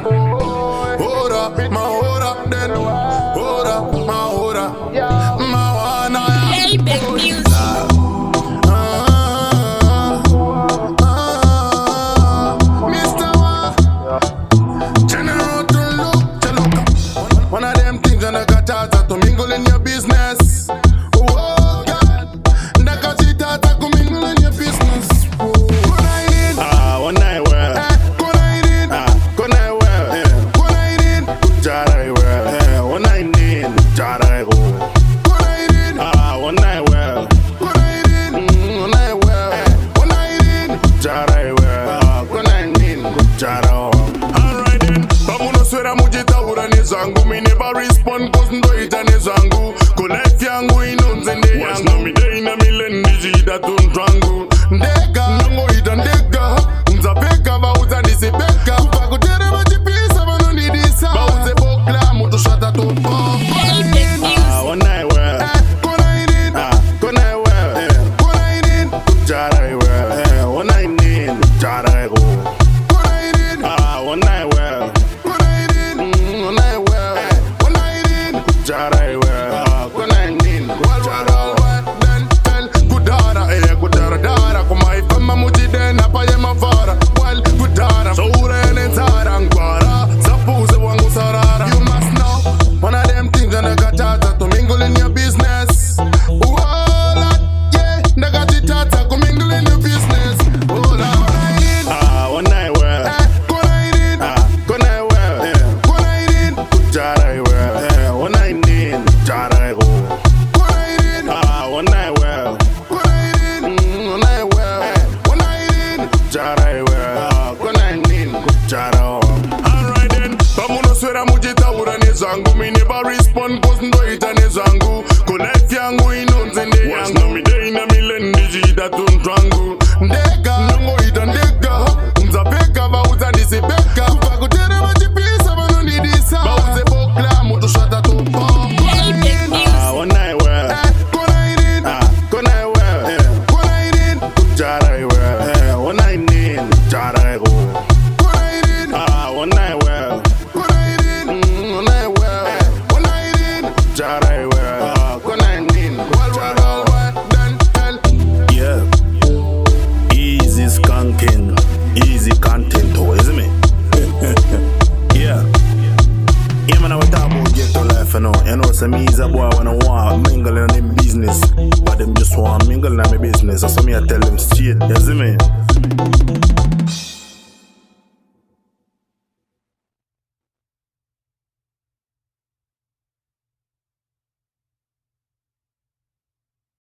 hold up, then hold up, my one. Hey, big music. Mr. General to look. One of them things on the kachata to mingle in your business. Oh God, the kachita to mingle in your business. One night well. Good night well. Jara well. One night in. Jara go. One night well. One night well. Jara well. Good night in. Jara. Alright then. Pamuno swera mujita urani zangu. Me never respond cause ndo itani zangu. Connect yangu inonzende yangu. Watch na mi day na mi lendi jida tuntrangu. Ndega. Nango ita ndega. Unzapeka bauza nisipeka. Kupakutere machipisa bano nidisa. Bauze bokla mutu shata tupo. One night well. Good night well. Jara well. One night in. Jara go. One night well. One night well. Jara well. Good night in. Jara. Then tell kudara dara kuma ifama mujide na paye mafara. Well kudara saure nenzara ngwara zapuze wangu sarara. You must know one of them things on the kachata to mingle in your business. Yeah, the kachita to mingle in your business. One night well. Good night well. Jara well. One night in. Jara go. One night well. One night well. Jara well. Good night in. Jara. Alright then. Pamuno swera mujita urani zangu. Me never respond cause ndo itani zangu. Connect yangu inonzende yangu. Watch na mi day na mi lendi jida tuntrangu. Ndega, nango ita ndega. Unzapeka bauza nisipeka. Kupakutere machipisa bano nidisa. Bauze bokla mutu shata tupo. One night well. Good night well. Jara well. One night in. Jara go. One night well. One night well. Jara well. Good night in. Then tell. Yeah. Easy skunking. Easy content, oh, isn't it? Yeah. Yeah, man, I was talking about ghetto life, you know. You know, some easy boy when I want mingle in them business, but them just want mingle in my business. So me I tell them straight, you see me?